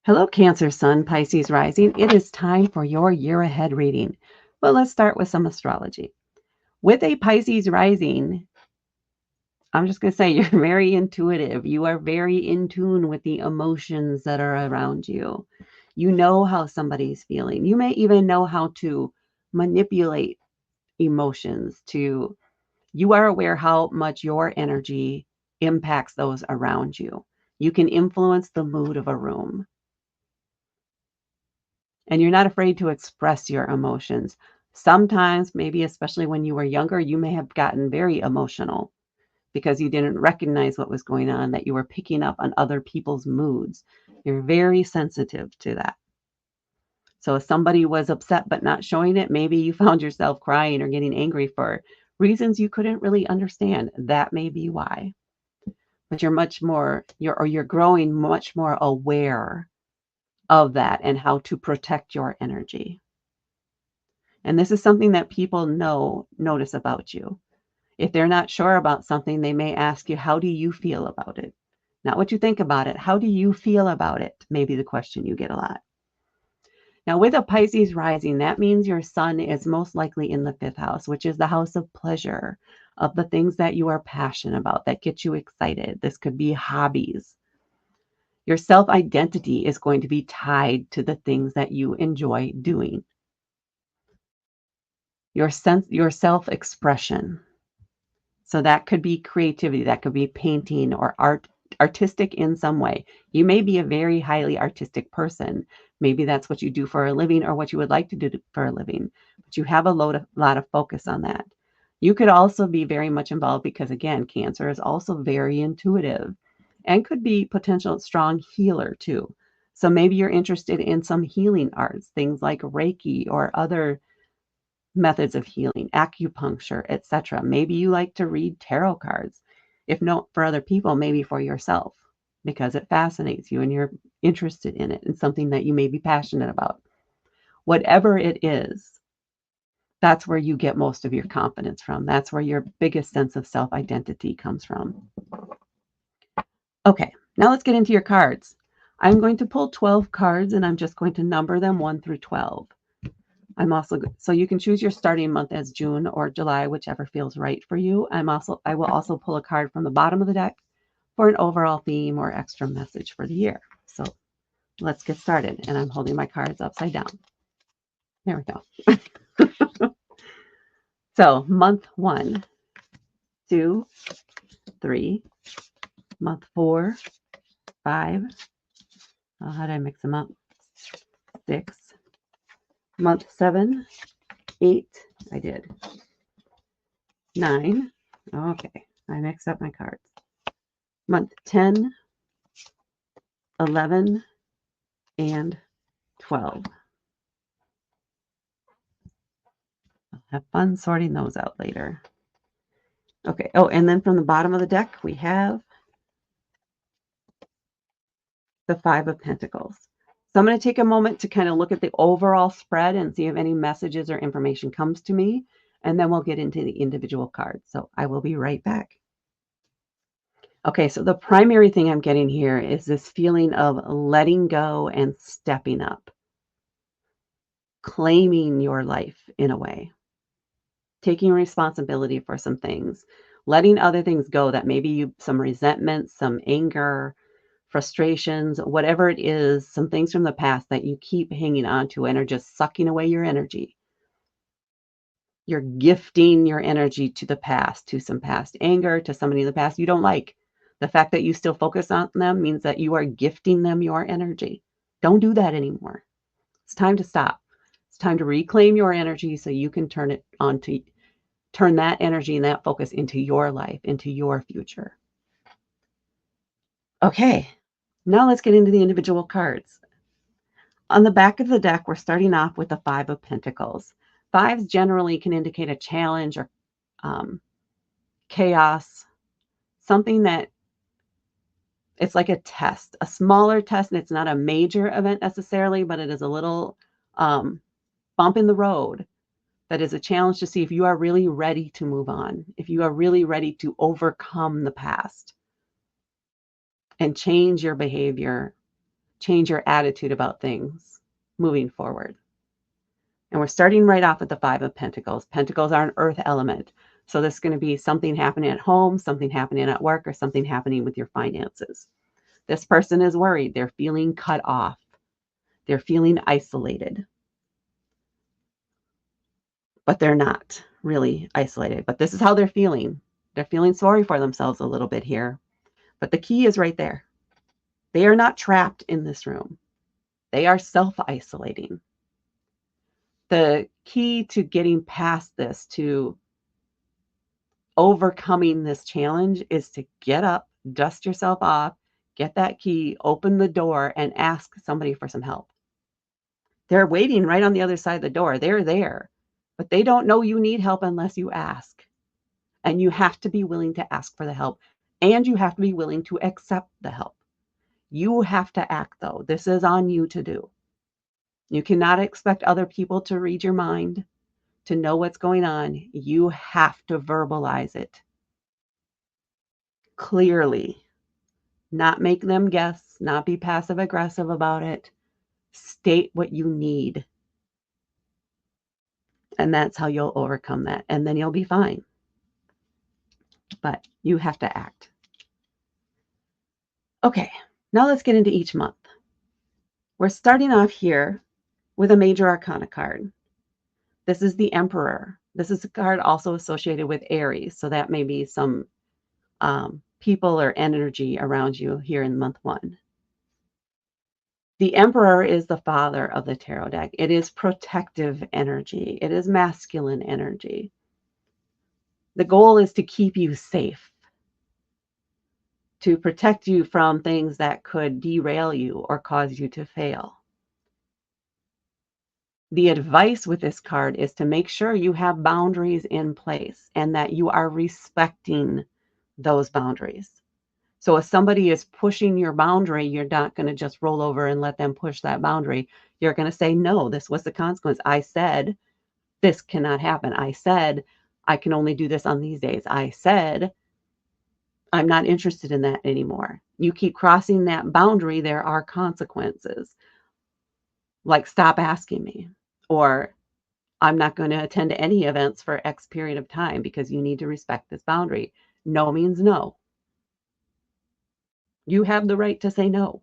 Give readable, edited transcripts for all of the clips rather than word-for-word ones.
Hello, Cancer Sun, Pisces Rising. It is time for your year ahead reading. But let's start with some astrology. With a Pisces Rising, I'm just going to say you're very intuitive. You are very in tune with the emotions that are around you. You know how somebody's feeling. You may even know how to manipulate emotions to, you are aware how much your energy impacts those around you. You can influence the mood of a room. And you're not afraid to express your emotions. Sometimes, maybe especially when you were younger, you may have gotten very emotional because you didn't recognize what was going on, that you were picking up on other people's moods. You're very sensitive to that. So if somebody was upset but not showing it, maybe you found yourself crying or getting angry for reasons you couldn't really understand. That may be why. But you're growing much more aware of that and how to protect your energy. And this is something that people notice about you. If they're not sure about something, they may ask you, how do you feel about it? Not what you think about it. How do you feel about it? Maybe the question you get a lot. Now, with a Pisces rising, that means your sun is most likely in the fifth house, which is the house of pleasure, of the things that you are passionate about, that get you excited. This could be hobbies. Your self-identity is going to be tied to the things that you enjoy doing. Your self-expression. So that could be creativity, that could be painting or artistic in some way. You may be a very highly artistic person. Maybe that's what you do for a living or what you would like to do for a living, but you have a lot of focus on that. You could also be very much involved because, again, Cancer is also very intuitive and could be potential strong healer too. So maybe you're interested in some healing arts, things like Reiki or other methods of healing, acupuncture, etc. Maybe you like to read tarot cards. If not for other people, maybe for yourself, because it fascinates you and you're interested in it and something that you may be passionate about. Whatever it is, that's where you get most of your confidence from. That's where your biggest sense of self-identity comes from. Okay, now let's get into your cards. I'm going to pull 12 cards and I'm just going to number them 1 through 12. So you can choose your starting month as June or July, whichever feels right for you. I will also pull a card from the bottom of the deck for an overall theme or extra message for the year. So let's get started. And I'm holding my cards upside down. There we go. So month 1, 2, 3, month 4, 5. Oh, how did I mix them up? 6, month 7, 8. I did. 9. Okay, I mixed up my cards. Month 10, 11, and 12. I'll have fun sorting those out later. Okay. Oh, and then from the bottom of the deck, we have the 5 of Pentacles. So I'm going to take a moment to kind of look at the overall spread and see if any messages or information comes to me, and then we'll get into the individual cards. So I will be right back. Okay, so the primary thing I'm getting here is this feeling of letting go and stepping up, claiming your life in a way, taking responsibility for some things, letting other things go that maybe some resentment, some anger, frustrations, whatever it is, some things from the past that you keep hanging on to and are just sucking away your energy. You're gifting your energy to the past, to some past anger, to somebody in the past you don't like. The fact that you still focus on them means that you are gifting them your energy. Don't do that anymore. It's time to stop. It's time to reclaim your energy so you can turn that energy and that focus into your life, into your future. Okay, now let's get into the individual cards. On the back of the deck, we're starting off with the 5 of Pentacles. 5s generally can indicate a challenge or chaos, something that it's like a test, a smaller test, and it's not a major event necessarily, but it is a little bump in the road that is a challenge to see if you are really ready to move on, if you are really ready to overcome the past and change your behavior, change your attitude about things moving forward. And we're starting right off with the Five of Pentacles. Pentacles are an earth element. So this is going to be something happening at home, something happening at work, or something happening with your finances. This person is worried. They're feeling cut off. They're feeling isolated. But they're not really isolated. But this is how they're feeling. They're feeling sorry for themselves a little bit here. But the key is right there. They are not trapped in this room. They are self-isolating. The key to getting past this, to overcoming this challenge, is to get up, dust yourself off, get that key, open the door, and ask somebody for some help. They're waiting right on the other side of the door. They're there, but they don't know you need help unless you ask. And you have to be willing to ask for the help, and you have to be willing to accept the help. You have to act, though. This is on you to do. You cannot expect other people to read your mind, to know what's going on. You have to verbalize it clearly, not make them guess, not be passive aggressive about it. State what you need. And that's how you'll overcome that. And then you'll be fine. But you have to act. Okay, now let's get into each month. We're starting off here with a major arcana card. This is the Emperor. This is a card also associated with Aries. So that may be some people or energy around you here in month one. The Emperor is the father of the tarot deck. It is protective energy. It is masculine energy. The goal is to keep you safe, to protect you from things that could derail you or cause you to fail. The advice with this card is to make sure you have boundaries in place and that you are respecting those boundaries. So if somebody is pushing your boundary, you're not going to just roll over and let them push that boundary. You're going to say, no, this was the consequence. I said, this cannot happen. I said, I can only do this on these days. I said, I'm not interested in that anymore. You keep crossing that boundary, there are consequences. Like, stop asking me, or I'm not going to attend any events for X period of time because you need to respect this boundary. No means no. You have the right to say no.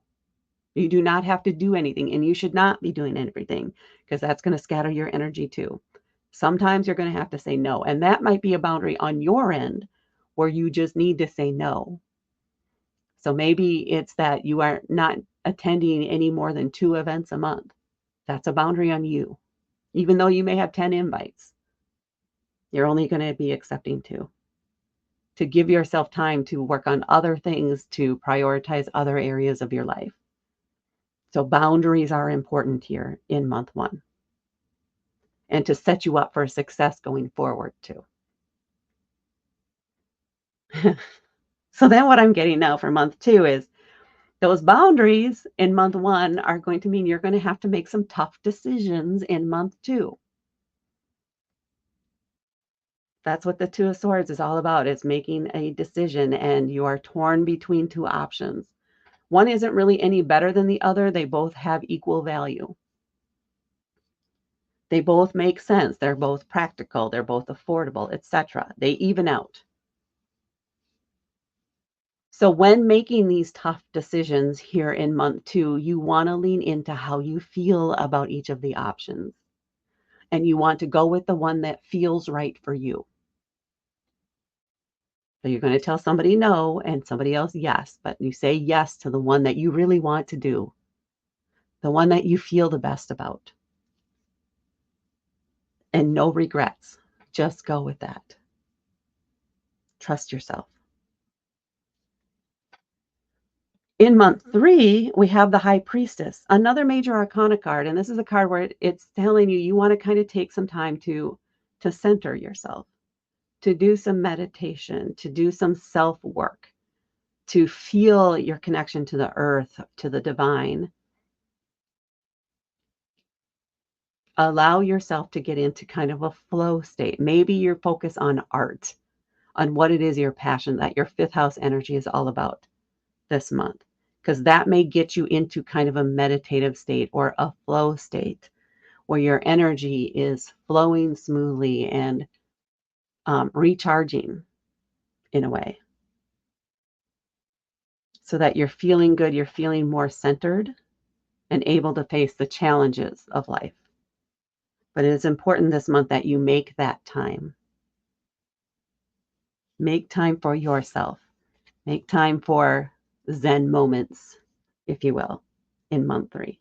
You do not have to do anything, and you should not be doing everything because that's going to scatter your energy too. Sometimes you're going to have to say no, and that might be a boundary on your end where you just need to say no. So maybe it's that you are not attending any more than 2 events a month. That's a boundary on you. Even though you may have 10 invites, you're only going to be accepting 2. To give yourself time to work on other things, to prioritize other areas of your life. So boundaries are important here in month one, and to set you up for success going forward too. So then what I'm getting now for month 2 is those boundaries in month 1 are going to mean you're going to have to make some tough decisions in month 2. That's what the Two of Swords is all about, is making a decision, and you are torn between 2 options. One isn't really any better than the other. They both have equal value. They both make sense. They're both practical. They're both affordable, etc. They even out. So when making these tough decisions here in month 2, you want to lean into how you feel about each of the options. And you want to go with the one that feels right for you. So you're going to tell somebody no and somebody else yes, but you say yes to the one that you really want to do, the one that you feel the best about. And no regrets. Just go with that. Trust yourself. In month 3, we have the High Priestess, another major arcana card. And this is a card where it's telling you, you want to kind of take some time to center yourself, to do some meditation, to do some self-work, to feel your connection to the earth, to the divine. Allow yourself to get into kind of a flow state. Maybe you're focused on art, on what it is your passion, that your 5th house energy is all about this month. because that may get you into kind of a meditative state or a flow state where your energy is flowing smoothly and recharging in a way so that you're feeling good, you're feeling more centered and able to face the challenges of life. But it is important this month that you make that time. Make time for yourself. Make time for Zen moments, if you will, in month 3.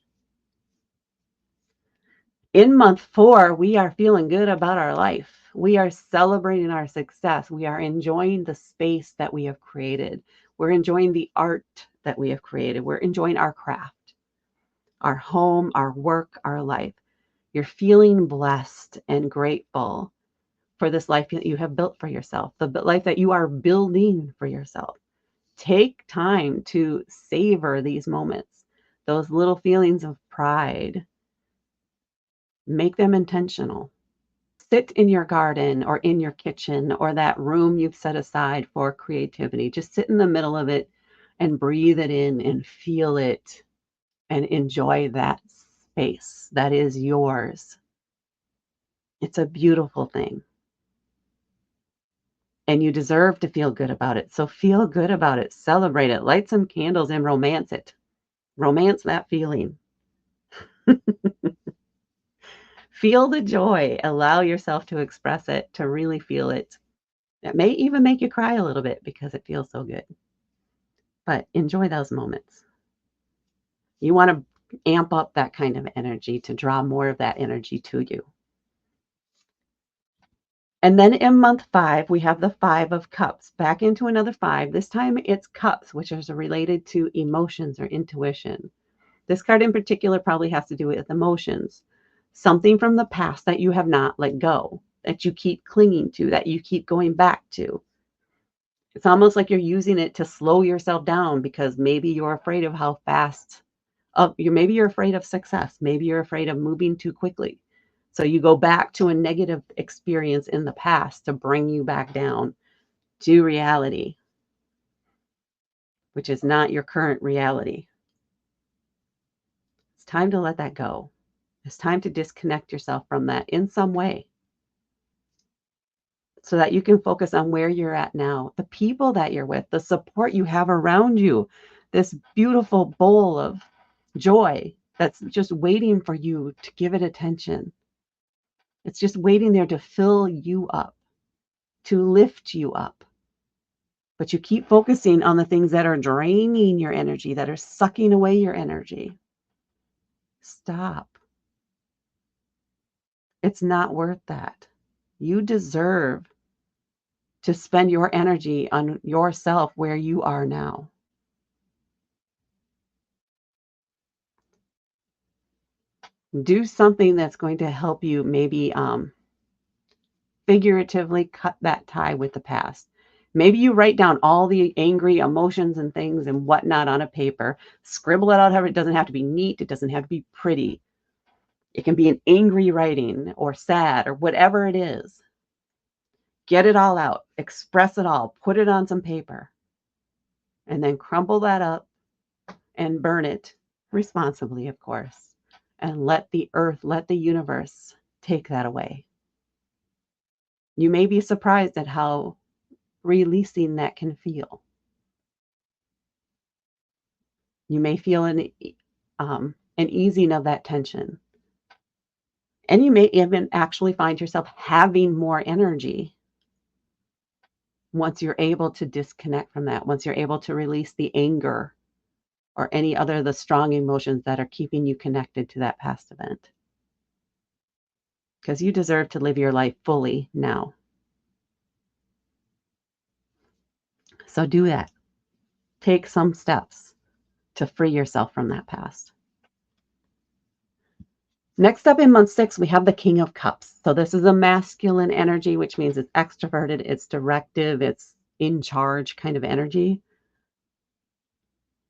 In month 4, we are feeling good about our life. We are celebrating our success. We are enjoying the space that we have created. We're enjoying the art that we have created. We're enjoying our craft, our home, our work, our life. You're feeling blessed and grateful for this life that you have built for yourself, the life that you are building for yourself. Take time to savor these moments, those little feelings of pride. Make them intentional. Sit in your garden or in your kitchen or that room you've set aside for creativity. Just sit in the middle of it and breathe it in and feel it and enjoy that space that is yours. It's a beautiful thing. And you deserve to feel good about it. So feel good about it. Celebrate it. Light some candles and romance it. Romance that feeling. Feel the joy. Allow yourself to express it, to really feel it. It may even make you cry a little bit because it feels so good. But enjoy those moments. You want to amp up that kind of energy to draw more of that energy to you. And then in month 5, we have the 5 of cups. Back into another 5. This time it's cups, which is related to emotions or intuition. This card in particular probably has to do with emotions. Something from the past that you have not let go, that you keep clinging to, that you keep going back to. It's almost like you're using it to slow yourself down because maybe you're afraid of how fast maybe you're afraid of success. Maybe you're afraid of moving too quickly. So you go back to a negative experience in the past to bring you back down to reality, which is not your current reality. It's time to let that go. It's time to disconnect yourself from that in some way so that you can focus on where you're at now, the people that you're with, the support you have around you, this beautiful bowl of joy that's just waiting for you to give it attention. It's just waiting there to fill you up, to lift you up. But you keep focusing on the things that are draining your energy, that are sucking away your energy. Stop. It's not worth that. You deserve to spend your energy on yourself where you are now. Do something that's going to help you maybe figuratively cut that tie with the past. Maybe you write down all the angry emotions and things and whatnot on a paper, scribble it out however. It doesn't have to be neat, it doesn't have to be pretty. It can be an angry writing or sad or whatever it is. Get it all out, express it all, put it on some paper, and then crumple that up and burn it responsibly, of course, and let the earth, let the universe take that away. You may be surprised at how releasing that can feel. You may feel an easing of that tension. And you may even actually find yourself having more energy once you're able to disconnect from that, once you're able to release the anger or any other of the strong emotions that are keeping you connected to that past event. Because you deserve to live your life fully now. So do that. Take some steps to free yourself from that past. Next up in month 6, we have the King of Cups. So this is a masculine energy, which means it's extroverted, it's directive, it's in charge kind of energy.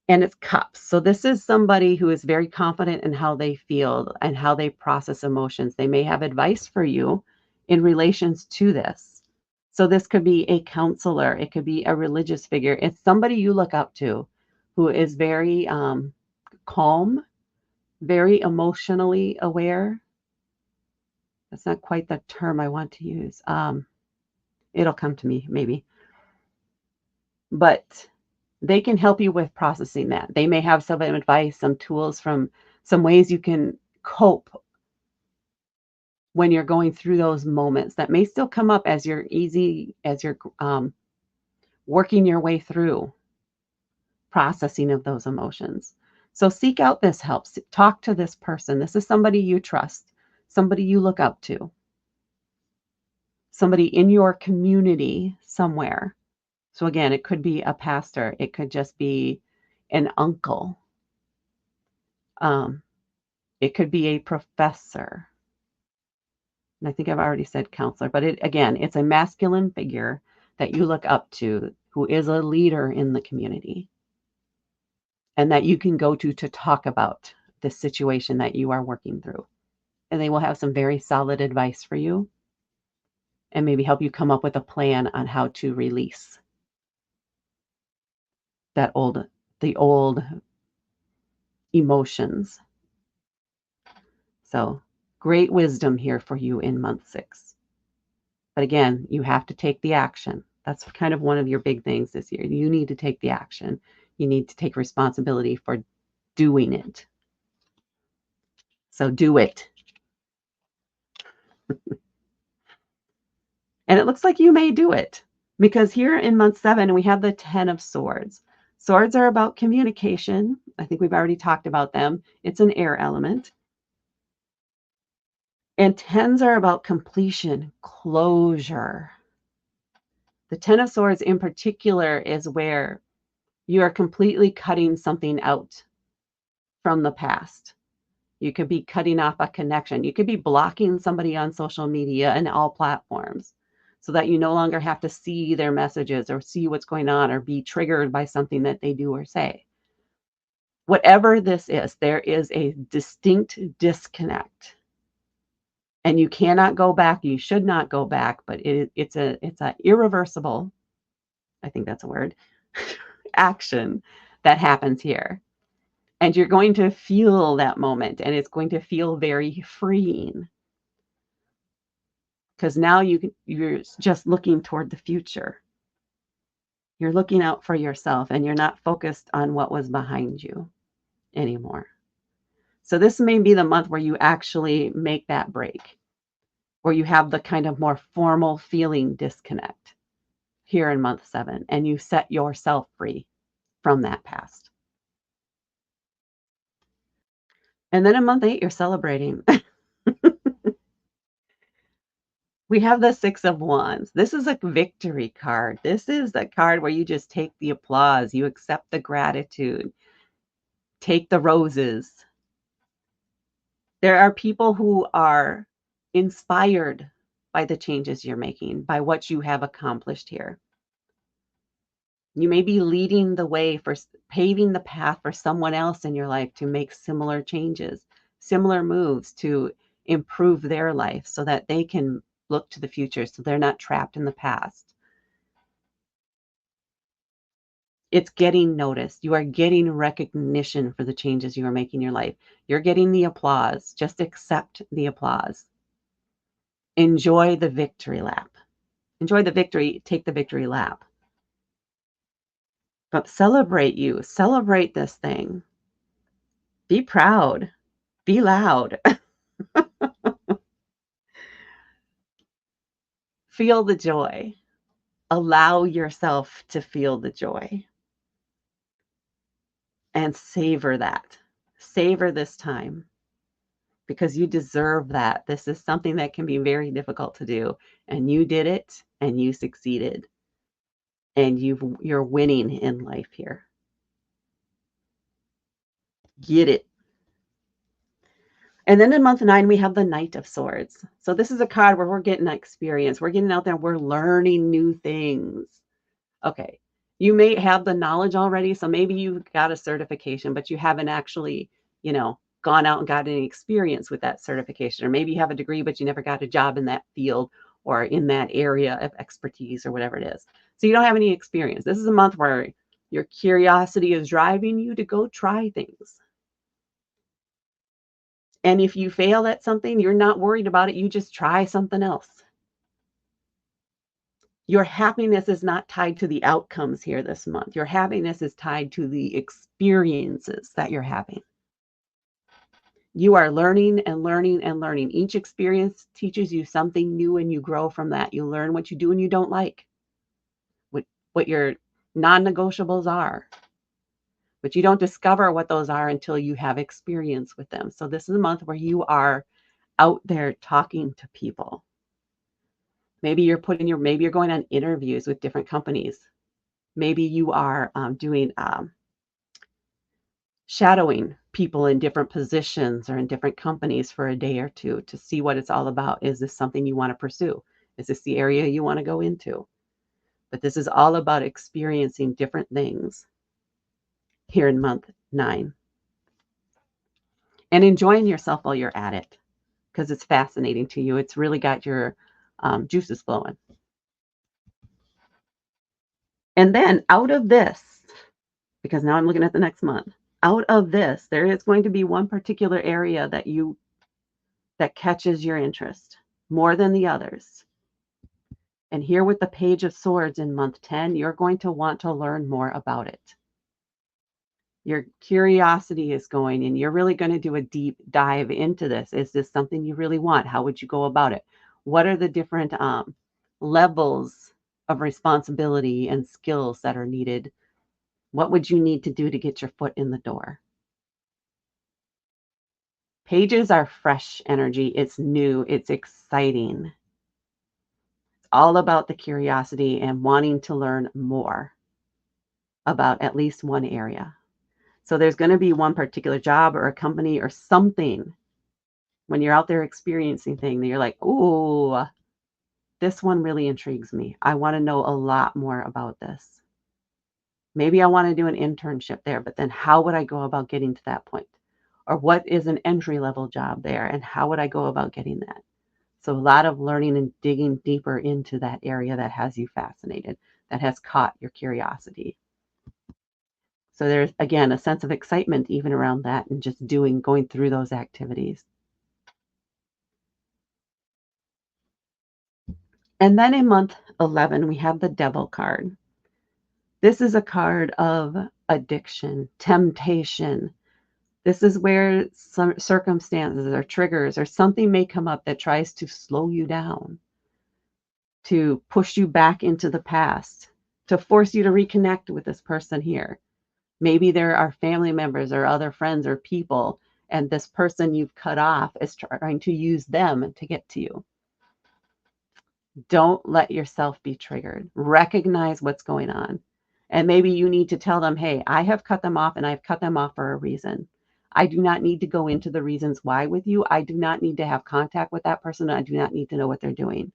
And it's cups. So this is somebody who is very confident in how they feel and how they process emotions. They may have advice for you in relations to this. So this could be a counselor, it could be a religious figure. It's somebody you look up to who is very calm, very emotionally aware. That's not quite the term I want to use. It'll come to me maybe. But they can help you with processing that. They may have some advice, some tools from some ways you can cope when you're going through those moments that may still come up as you're working your way through processing of those emotions. So seek out this help. Talk to this person. This is somebody you trust, somebody you look up to, somebody in your community somewhere. So again, it could be a pastor, it could just be an uncle, um, it could be a professor. And I think I've already said counselor, but it's a masculine figure that you look up to who is a leader in the community and that you can go to talk about the situation that you are working through. And they will have some very solid advice for you and maybe help you come up with a plan on how to release the old emotions. So, great wisdom here for you in month 6. But again, you have to take the action. That's kind of one of your big things this year. You need to take the action. You need to take responsibility for doing it. So do it. And it looks like you may do it because here in month 7, we have the 10 of swords. Swords are about communication. I think we've already talked about them. It's an air element. And 10s are about completion, closure. The 10 of swords in particular is where you are completely cutting something out from the past. You could be cutting off a connection. You could be blocking somebody on social media and all platforms so that you no longer have to see their messages or see what's going on or be triggered by something that they do or say. Whatever this is, there is a distinct disconnect. And you cannot go back. You should not go back, but it's a irreversible, I think that's a word, action that happens here. And you're going to feel that moment, and it's going to feel very freeing because now you're just looking toward the future. You're looking out for yourself, and you're not focused on what was behind you anymore. So this may be the month where you actually make that break, where you have the kind of more formal feeling disconnect here in month 7, and you set yourself free from that past. And then in month 8, you're celebrating. We have the 6 of Wands. This is a victory card. This is the card where you just take the applause, you accept the gratitude, take the roses. There are people who are inspired by the changes you're making, by what you have accomplished here. You may be leading the way for paving the path for someone else in your life to make similar changes, similar moves to improve their life so that they can look to the future so they're not trapped in the past. It's getting noticed. You are getting recognition for the changes you are making in your life. You're getting the applause. Just accept the applause. Enjoy the victory lap. Enjoy the victory. Take the victory lap. But celebrate you. Celebrate this thing. Be proud. Be loud. Feel the joy. Allow yourself to feel the joy. And savor that. Savor this time. Because you deserve that. This is something that can be very difficult to do. And you did it and you succeeded. And you're winning in life here. Get it. And then in month 9, we have the Knight of Swords. So this is a card where we're getting experience. We're getting out there. We're learning new things. Okay. You may have the knowledge already. So maybe you got a certification, but you haven't actually, gone out and got any experience with that certification. Or maybe you have a degree, but you never got a job in that field or in that area of expertise or whatever it is. So you don't have any experience. This is a month where Your curiosity is driving you to go try things. And if you fail at something, you're not worried about it. You just try something else. Your happiness is not tied to the outcomes here this month. Your happiness is tied to the experiences that you're having. You are learning and learning and learning. Each experience teaches you something new and you grow from that. You learn what you do and you don't like, what your non-negotiables are. But you don't discover what those are until you have experience with them. So this is a month where you are out there talking to people. Maybe you're going on interviews with different companies. Maybe you are doing shadowing people in different positions or in different companies for a day or two to see what it's all about. Is this something you want to pursue? Is this the area you want to go into? But this is all about experiencing different things here in month 9 and enjoying yourself while you're at it because it's fascinating to you. It's really got your juices flowing. And then out of this, because now I'm looking at the next month, out of this, there is going to be one particular area that catches your interest more than the others. And here with the Page of Swords in month 10, you're going to want to learn more about it. Your curiosity is going, and you're really going to do a deep dive into this. Is this something you really want? How would you go about it? What are the different levels of responsibility and skills that are needed? What would you need to do to get your foot in the door? Pages are fresh energy. It's new. It's exciting. It's all about the curiosity and wanting to learn more about at least one area. So there's going to be one particular job or a company or something when you're out there experiencing things that you're like, ooh, this one really intrigues me. I want to know a lot more about this. Maybe I want to do an internship there, but then how would I go about getting to that point? Or what is an entry level job there and how would I go about getting that? So a lot of learning and digging deeper into that area that has you fascinated, that has caught your curiosity. So there's, again, a sense of excitement even around that and just going through those activities. And then in month 11, we have the Devil card. This is a card of addiction, temptation. This is where some circumstances or triggers or something may come up that tries to slow you down, to push you back into the past, to force you to reconnect with this person here. Maybe there are family members or other friends or people, and this person you've cut off is trying to use them to get to you. Don't let yourself be triggered. Recognize what's going on. And maybe you need to tell them, hey, I have cut them off and I've cut them off for a reason. I do not need to go into the reasons why with you. I do not need to have contact with that person. I do not need to know what they're doing.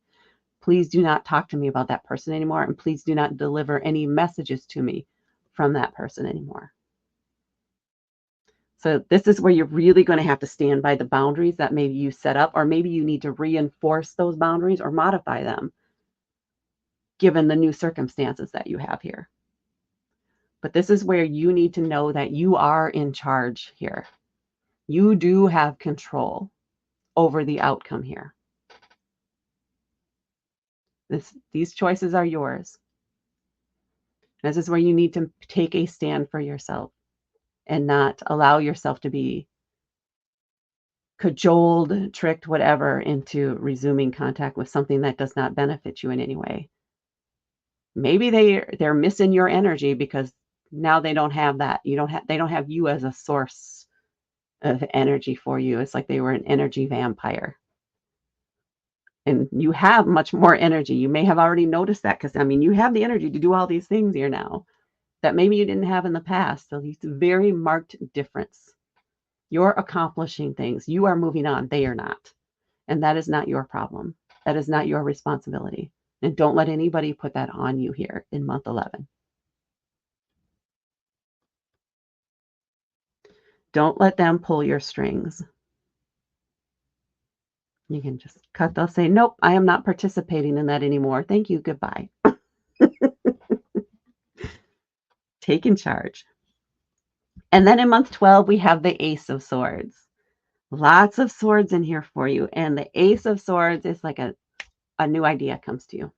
Please do not talk to me about that person anymore. And please do not deliver any messages to me from that person anymore. So this is where you're really going to have to stand by the boundaries that maybe you set up, or maybe you need to reinforce those boundaries or modify them given the new circumstances that you have here. But this is where you need to know that you are in charge here. You do have control over the outcome here. These choices are yours. This is where you need to take a stand for yourself and not allow yourself to be cajoled, tricked, whatever, into resuming contact with something that does not benefit you in any way. Maybe they're missing your energy because now they don't have that. They don't have you as a source of energy for you. It's like they were an energy vampire. And you have much more energy. You may have already noticed that because you have the energy to do all these things here now that maybe you didn't have in the past. So these very marked difference. You're accomplishing things. You are moving on. They are not. And that is not your problem. That is not your responsibility. And don't let anybody put that on you here in month 11. Don't let them pull your strings. You can just cut. They'll say, nope, I am not participating in that anymore. Thank you. Goodbye. taking charge. And then in month 12, we have the Ace of Swords. Lots of swords in here for you. And the Ace of Swords is like a new idea comes to you.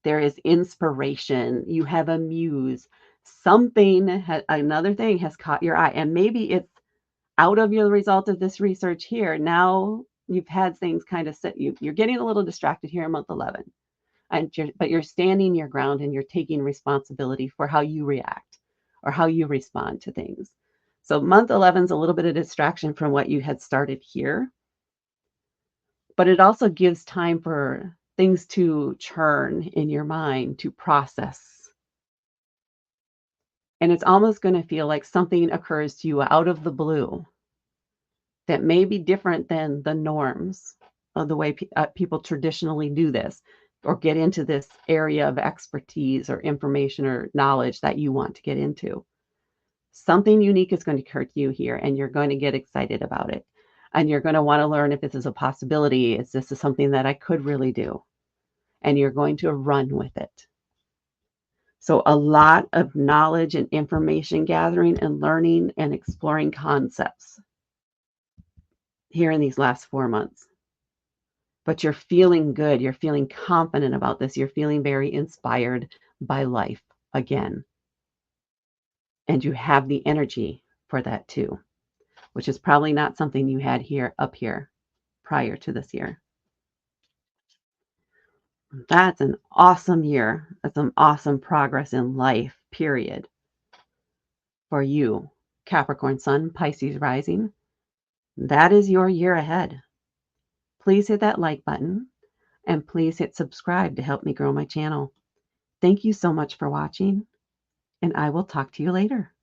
There is inspiration. You have a muse. Another thing has caught your eye. And maybe it's out of your result of this research here. Now you've had things kind of set you. You're getting a little distracted here in month 11. But you're standing your ground and you're taking responsibility for how you react or how you respond to things. So month 11 is a little bit of distraction from what you had started here, but it also gives time for things to churn in your mind, to process. And it's almost going to feel like something occurs to you out of the blue that may be different than the norms of the way people traditionally do this or get into this area of expertise or information or knowledge that you want to get into. Something unique is going to occur to you here, and you're going to get excited about it. And you're going to want to learn if this is a possibility. Is this something that I could really do? And you're going to run with it. So a lot of knowledge and information gathering and learning and exploring concepts here in these last 4 months. But you're feeling good. You're feeling confident about this. You're feeling very inspired by life again. And you have the energy for that too, which is probably not something you had up here prior to this year. That's an awesome year. That's some awesome progress in life, period. For you, Capricorn Sun, Pisces Rising, that is your year ahead. Please hit that like button and please hit subscribe to help me grow my channel. Thank you so much for watching, and I will talk to you later.